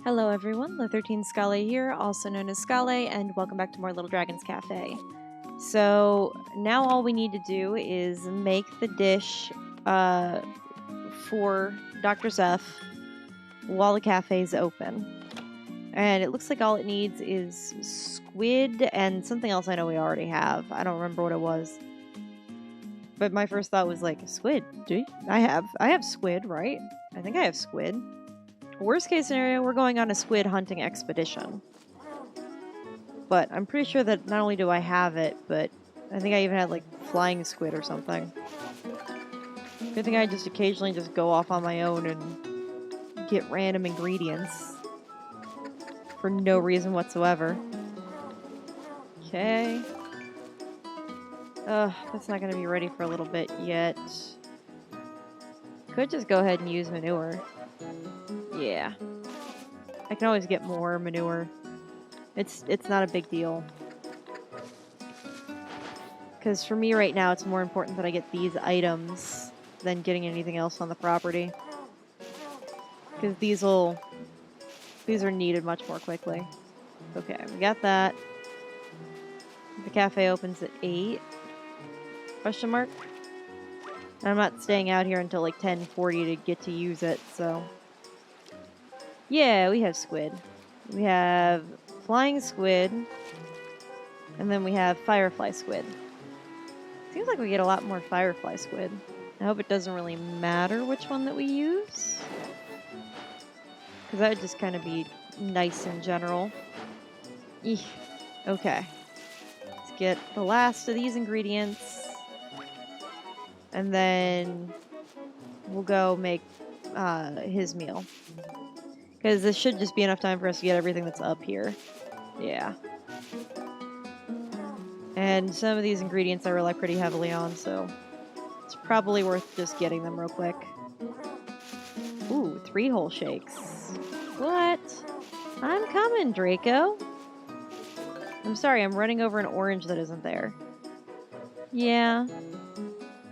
Hello everyone, Le13 Scale here, also known as Scale, and welcome back to more Little Dragons Cafe. So, now all we need to do is make the dish for Dr. Zeff while the cafe is open. And it looks like all it needs is squid and something else I know we already have. I don't remember what it was. But my first thought was like, squid? I have squid, right? I think I have squid. Worst case scenario, we're going on a squid hunting expedition. But I'm pretty sure that not only do I have it, but I think I even had like flying squid or something. Good thing I just occasionally just go off on my own and get random ingredients for no reason whatsoever. Okay. That's not gonna be ready for a little bit yet. Could just go ahead and use manure. Yeah. I can always get more manure. It's not a big deal. Because for me right now, it's more important that I get these items than getting anything else on the property. Because these are needed much more quickly. Okay, we got that. The cafe opens at 8. Question mark? And I'm not staying out here until like 10:40 to get to use it, so... Yeah, we have squid. We have flying squid. And then we have firefly squid. Seems like we get a lot more firefly squid. I hope it doesn't really matter which one that we use. Because that would just kind of be nice in general. Eek. Okay. Let's get the last of these ingredients. And then we'll go make his meal. Because this should just be enough time for us to get everything that's up here. Yeah. And some of these ingredients I rely pretty heavily on, so it's probably worth just getting them real quick. Ooh, 3-hole shakes. What? I'm coming, Draco. I'm sorry, I'm running over an orange that isn't there. Yeah.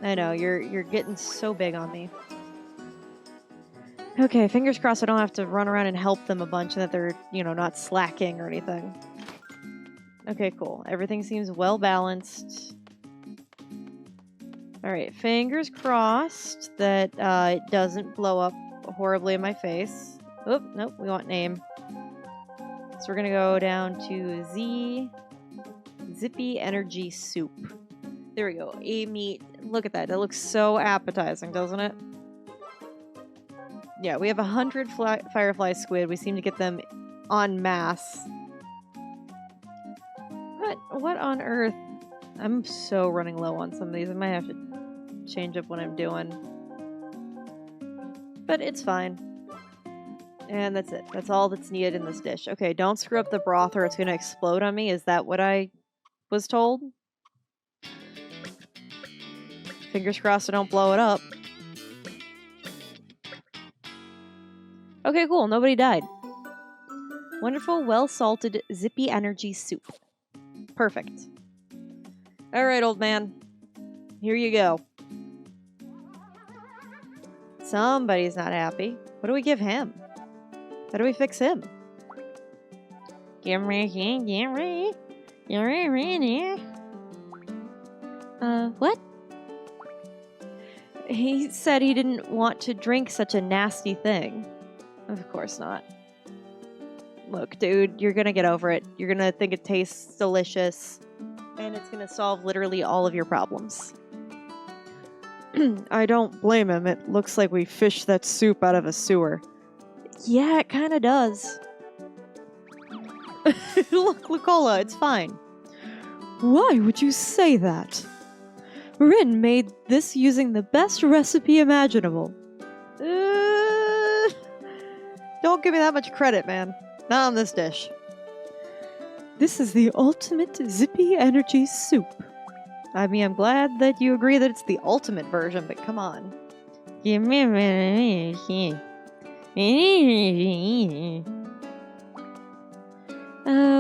I know, you're getting so big on me. Okay, fingers crossed I don't have to run around and help them a bunch and that they're, not slacking or anything. Okay, cool. Everything seems well balanced. Alright, fingers crossed that it doesn't blow up horribly in my face. Oop, nope, we want name. So we're gonna go down to Zippy Energy Soup. There we go, A-meat. Look at that, that looks so appetizing, doesn't it? Yeah, we have 100 firefly squid. We seem to get them en masse. What on earth? I'm so running low on some of these. I might have to change up what I'm doing. But it's fine. And that's it. That's all that's needed in this dish. Okay, don't screw up the broth or it's going to explode on me. Is that what I was told? Fingers crossed I don't blow it up. Okay, cool. Nobody died. Wonderful, well-salted, zippy energy soup. Perfect. Alright, old man. Here you go. Somebody's not happy. What do we give him? How do we fix him? What? He said he didn't want to drink such a nasty thing. Of course not. Look, dude, you're gonna get over it. You're gonna think it tastes delicious. And it's gonna solve literally all of your problems. I don't blame him. It looks like we fished that soup out of a sewer. Yeah, it kinda does. Look, Lucola, it's fine. Why would you say that? Rin made this using the best recipe imaginable. Don't give me that much credit, man. Not on this dish. This is the ultimate zippy energy soup. I mean, I'm glad that you agree that it's the ultimate version, but come on.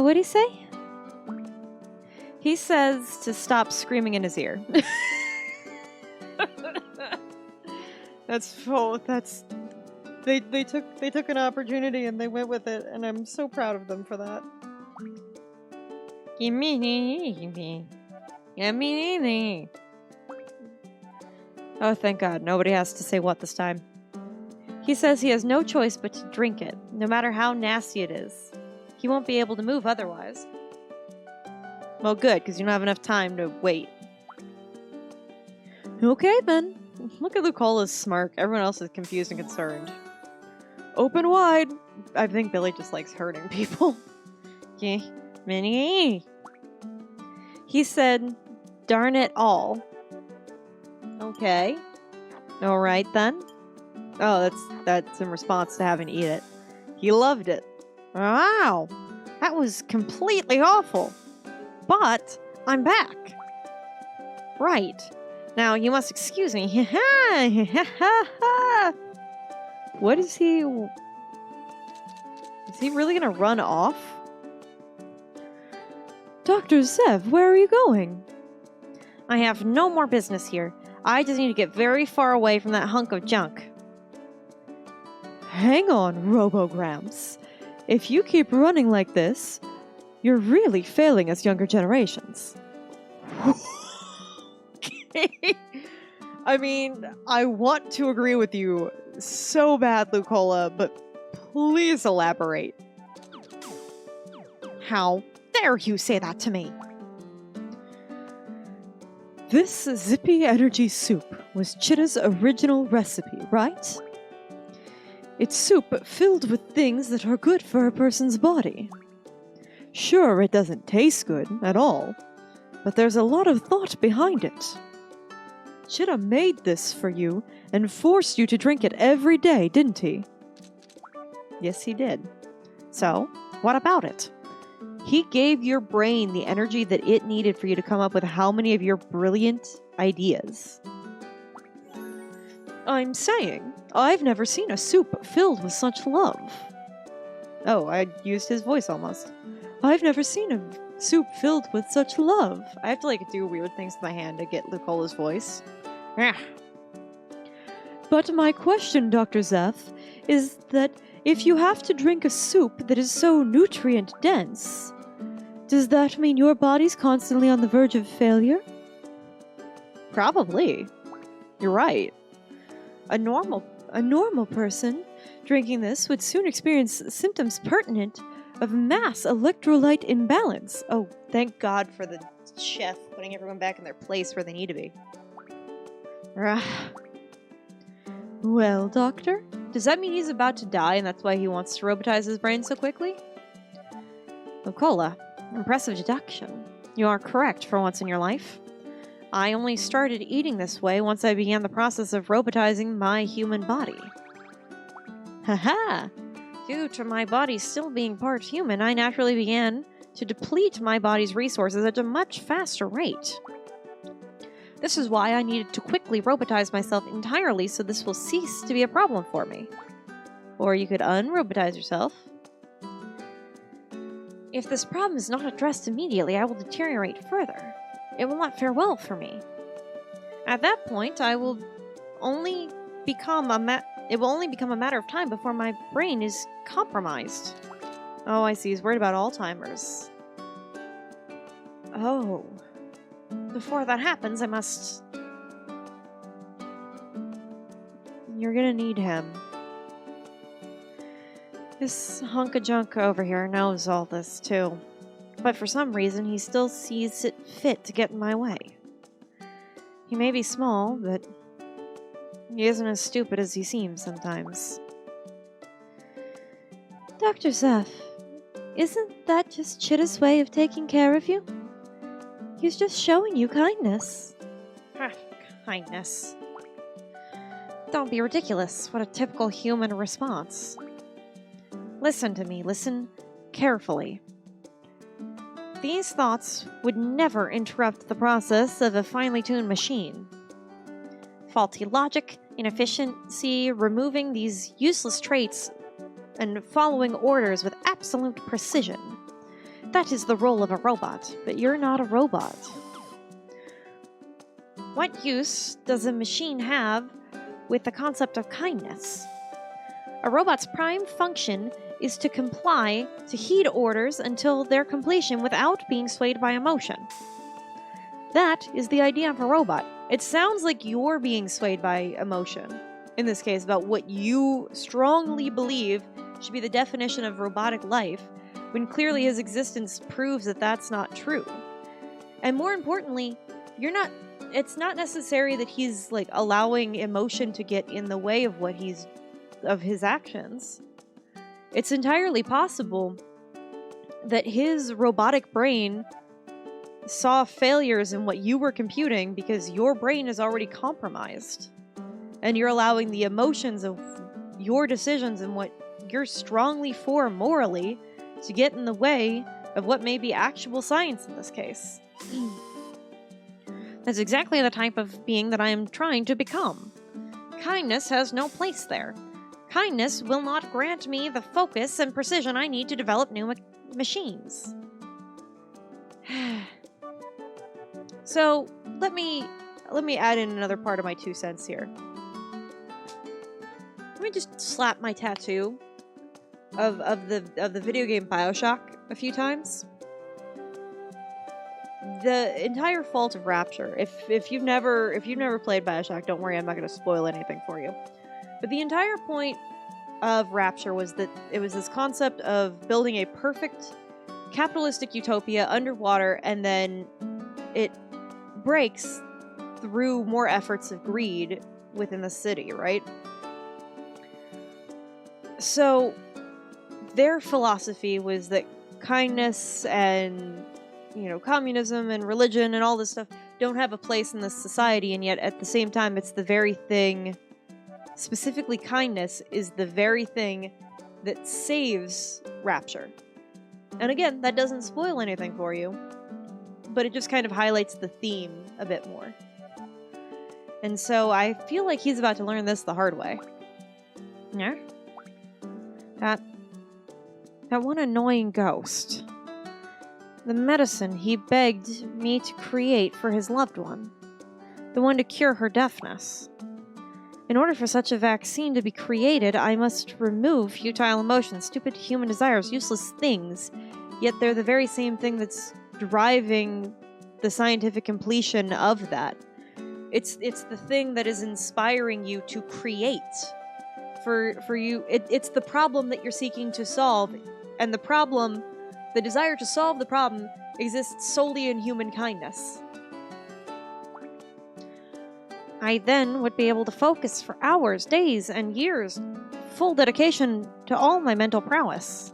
What'd he say? He says to stop screaming in his ear. That's They took an opportunity and they went with it, and I'm so proud of them for that. Oh, thank God, nobody has to say what this time. He says he has no choice but to drink it, no matter how nasty it is. He won't be able to move otherwise. Well, good, because you don't have enough time to wait. Okay, then. Look at Lucola's smirk. Everyone else is confused and concerned. Open wide. I think Billy just likes hurting people. Yeah, Minnie. He said, darn it all. Okay. Alright then. Oh, that's in response to having to eat it. He loved it. Wow. That was completely awful. But I'm back. Right. Now, you must excuse me. What is he... Is he really gonna run off? Dr. Zeff, where are you going? I have no more business here. I just need to get very far away from that hunk of junk. Hang on, Robograms. If you keep running like this, you're really failing us younger generations. I mean, I want to agree with you so bad, Lucola, but please elaborate. How dare you say that to me? This Zippy Energy soup was Chitta's original recipe, right? It's soup filled with things that are good for a person's body. Sure, it doesn't taste good at all, but there's a lot of thought behind it. Chitta made this for you and forced you to drink it every day, didn't he? Yes, he did. So, what about it? He gave your brain the energy that it needed for you to come up with how many of your brilliant ideas? I'm saying, I've never seen a soup filled with such love. Oh, I used his voice almost. I've never seen a soup filled with such love. I have to, do weird things with my hand to get Lucola's voice. But my question, Dr. Zeff, is that if you have to drink a soup that is so nutrient-dense, does that mean your body's constantly on the verge of failure? Probably. You're right. A normal person drinking this would soon experience symptoms pertinent of mass electrolyte imbalance. Oh, thank God for the chef putting everyone back in their place where they need to be. Well, Doctor, does that mean he's about to die and that's why he wants to robotize his brain so quickly? Lucola, impressive deduction. You are correct for once in your life. I only started eating this way once I began the process of robotizing my human body. Haha! Due to my body still being part human, I naturally began to deplete my body's resources at a much faster rate. This is why I needed to quickly robotize myself entirely so this will cease to be a problem for me. Or you could unrobotize yourself. If this problem is not addressed immediately, I will deteriorate further. It will not fare well for me. At that point, it will only become a matter of time before my brain is compromised. Oh, I see. He's worried about Alzheimer's. Oh. Before that happens, I must... You're gonna need him. This hunk of junk over here knows all this, too. But for some reason, he still sees it fit to get in my way. He may be small, but he isn't as stupid as he seems sometimes. Dr. Zeff, isn't that just Chitta's way of taking care of you? He's just showing you kindness. Kindness. Don't be ridiculous. What a typical human response. Listen to me. Listen carefully. These thoughts would never interrupt the process of a finely tuned machine. Faulty logic, inefficiency, removing these useless traits, and following orders with absolute precision. That is the role of a robot, but you're not a robot. What use does a machine have with the concept of kindness? A robot's prime function is to comply, to heed orders until their completion without being swayed by emotion. That is the idea of a robot. It sounds like you're being swayed by emotion, in this case, about what you strongly believe should be the definition of robotic life, when clearly his existence proves that that's not true. And more importantly, it's not necessary that he's like allowing emotion to get in the way of of his actions. It's entirely possible that his robotic brain saw failures in what you were computing because your brain is already compromised. And you're allowing the emotions of your decisions and what you're strongly for morally to get in the way of what may be actual science in this case. That's exactly the type of being that I am trying to become. Kindness has no place there. Kindness will not grant me the focus and precision I need to develop new machines. So, let me add in another part of my 2 cents here. Let me just slap my tattoo of the video game BioShock a few times. The entire fault of Rapture, if you've never played BioShock, don't worry, I'm not going to spoil anything for you. But the entire point of Rapture was that it was this concept of building a perfect capitalistic utopia underwater, and then it breaks through more efforts of greed within the city, right? So their philosophy was that kindness and, communism and religion and all this stuff don't have a place in this society, and yet at the same time it's the very thing, specifically kindness, is the very thing that saves Rapture. And again, that doesn't spoil anything for you, but it just kind of highlights the theme a bit more. And so I feel like he's about to learn this the hard way. Yeah? That one annoying ghost. The medicine he begged me to create for his loved one. The one to cure her deafness. In order for such a vaccine to be created, I must remove futile emotions, stupid human desires, useless things. Yet they're the very same thing that's driving the scientific completion of that. It's the thing that is inspiring you to create. For you, it's the problem that you're seeking to solve, and the desire to solve the problem exists solely in human kindness. I then would be able to focus for hours, days, and years, full dedication to all my mental prowess.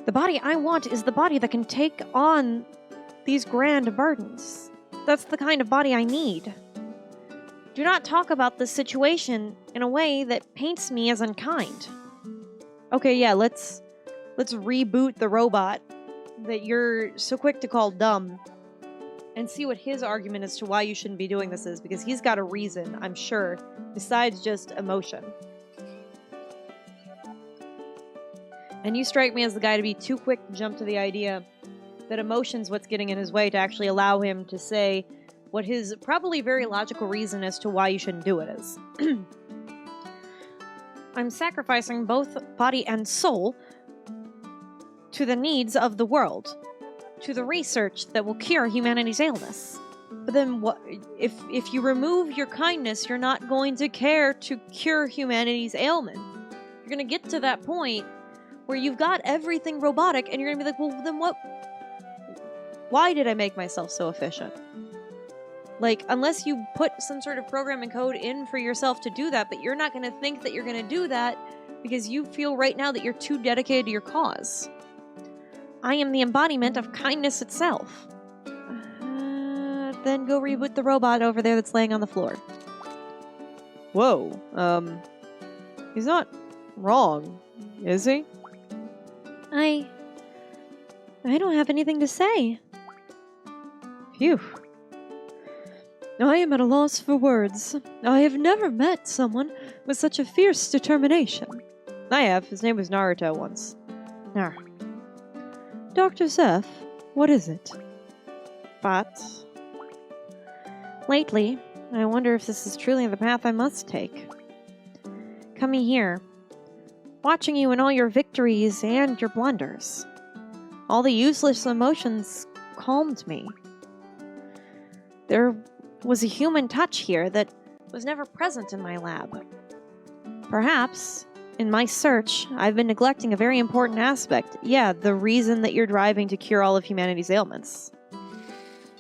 The body I want is the body that can take on these grand burdens. That's the kind of body I need. Do not talk about this situation in a way that paints me as unkind. Okay, yeah, let's reboot the robot that you're so quick to call dumb and see what his argument as to why you shouldn't be doing this is, because he's got a reason, I'm sure, besides just emotion. And you strike me as the guy to be too quick to jump to the idea that emotion's what's getting in his way to actually allow him to say what his probably very logical reason as to why you shouldn't do it is. I'm sacrificing both body and soul to the needs of the world, to the research that will cure humanity's illness. But then what if you remove your kindness, you're not going to care to cure humanity's ailment. You're going to get to that point where you've got everything robotic and you're going to be like, well, then what? Why did I make myself so efficient? Like, unless you put some sort of programming code in for yourself to do that, but you're not going to think that you're going to do that because you feel right now that you're too dedicated to your cause. I am the embodiment of kindness itself. Then go reboot the robot over there that's laying on the floor. Whoa, he's not wrong, is he? I don't have anything to say. Phew. I am at a loss for words. I have never met someone with such a fierce determination. I have. His name was Naruto once. Dr. Zeff, what is it? But lately, I wonder if this is truly the path I must take. coming here, watching you in all your victories and your blunders. All the useless emotions calmed me. There was a human touch here that was never present in my lab. Perhaps, in my search, I've been neglecting a very important aspect. Yeah, the reason that you're driving to cure all of humanity's ailments.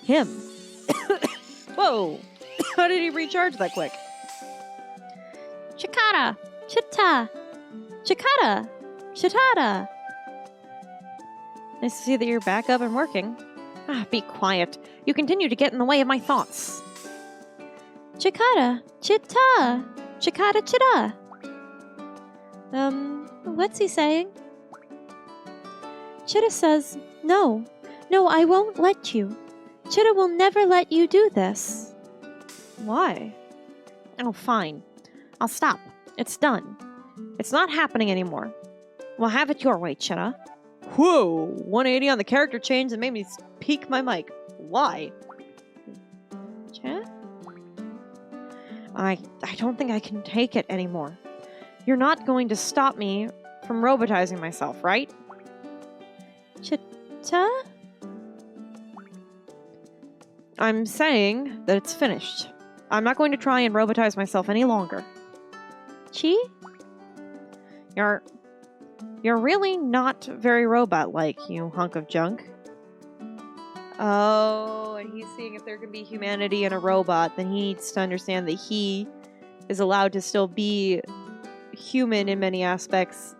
Him. Whoa! How did he recharge that quick? Chitta! Chitta! Chitta! Chitta! Nice to see that you're back up and working. Be quiet. You continue to get in the way of my thoughts. Chitta! Chitta! Chitta! Chitta! What's he saying? Chitta says, no, I won't let you. Chitta will never let you do this. Why? Oh, fine. I'll stop. It's done. It's not happening anymore. We'll have it your way, Chitta. Whoa! 180 on the character change that made me peak my mic. Why? Chat? I don't think I can take it anymore. You're not going to stop me from robotizing myself, right? Chitta? I'm saying that it's finished. I'm not going to try and robotize myself any longer. Chi? You're really not very robot-like, you hunk of junk. Oh, and he's seeing if there can be humanity in a robot, then he needs to understand that he is allowed to still be human in many aspects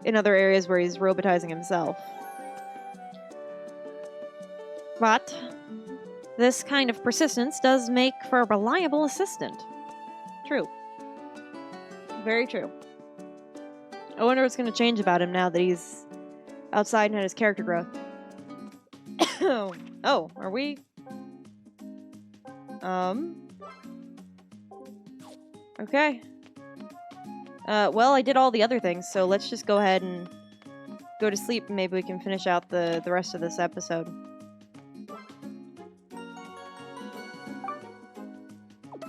in other areas where he's robotizing himself. But this kind of persistence does make for a reliable assistant. True. Very true. I wonder what's going to change about him now that he's outside and had his character growth. Oh, are we? Okay. Well, I did all the other things, so let's just go ahead and go to sleep, and maybe we can finish out the rest of this episode.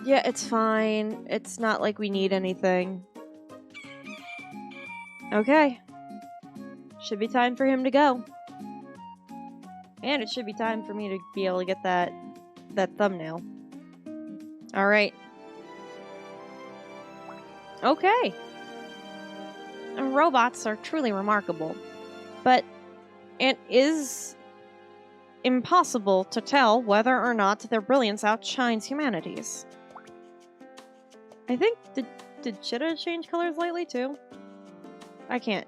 Yeah, it's fine. It's not like we need anything. Okay. Should be time for him to go. And it should be time for me to be able to get that thumbnail. Alright. Okay. Robots are truly remarkable. But it is impossible to tell whether or not their brilliance outshines humanity's. I think, did Chitta change colors lately too? I can't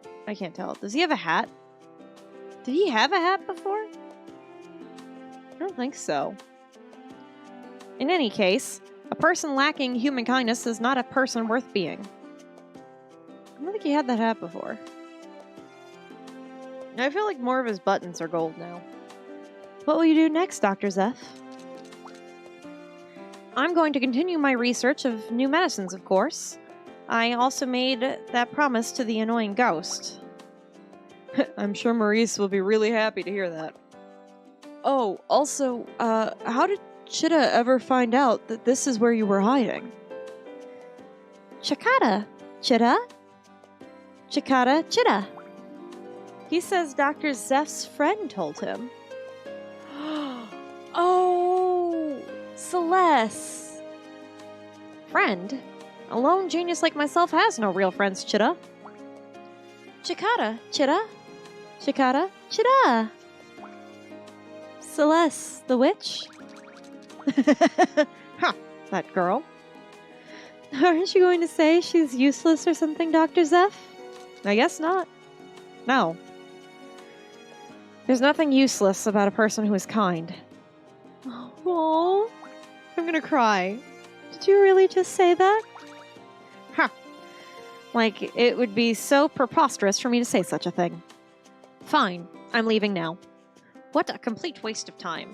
tell. Does he have a hat? Did he have a hat before? I don't think so. In any case, a person lacking human kindness is not a person worth being. I don't think he had that hat before. I feel like more of his buttons are gold now. What will you do next, Dr. Zeff? I'm going to continue my research of new medicines, of course. I also made that promise to the annoying ghost. I'm sure Maurice will be really happy to hear that. Oh, also, how did Chitta ever find out that this is where you were hiding? Chitta. Chitta? Chitta. He says Dr. Zeff's friend told him. Oh, Celeste. Friend? A lone genius like myself has no real friends, Chitta. Chitta. Celeste, the witch? Ha, that girl. Aren't you going to say she's useless or something, Dr. Zeff? I guess not. No. There's nothing useless about a person who is kind. Oh, I'm gonna cry. Did you really just say that? Ha! Like, it would be so preposterous for me to say such a thing. Fine, I'm leaving now. What a complete waste of time.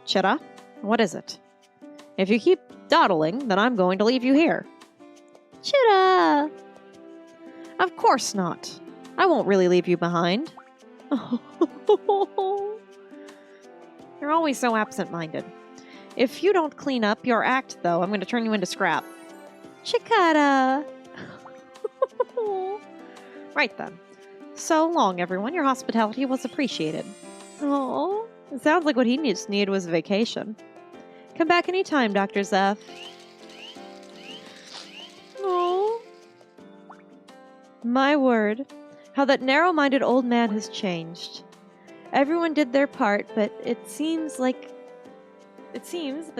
Chitta, what is it? If you keep dawdling, then I'm going to leave you here. Chitta! Of course not. I won't really leave you behind. You're always so absent-minded. If you don't clean up your act, though, I'm going to turn you into scrap. Chitta! Right then. So long, everyone. Your hospitality was appreciated. Oh, it sounds like what he just needed was a vacation. Come back anytime, Dr. Zeff. Oh. My word. How that narrow-minded old man has changed. Everyone did their part, but it seems the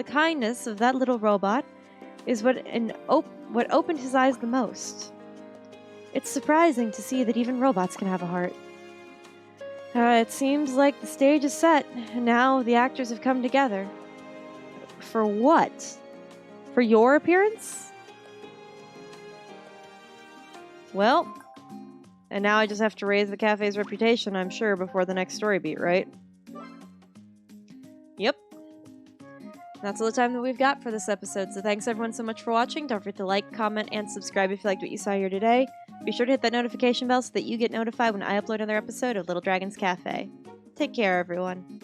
kindness of that little robot is what opened his eyes the most. It's surprising to see that even robots can have a heart. It seems like the stage is set, and now the actors have come together. For what? For your appearance? Well, and now I just have to raise the cafe's reputation, I'm sure, before the next story beat, right? Yep. That's all the time that we've got for this episode, so thanks everyone so much for watching. Don't forget to like, comment, and subscribe if you liked what you saw here today. Be sure to hit that notification bell so that you get notified when I upload another episode of Little Dragon's Cafe. Take care, everyone.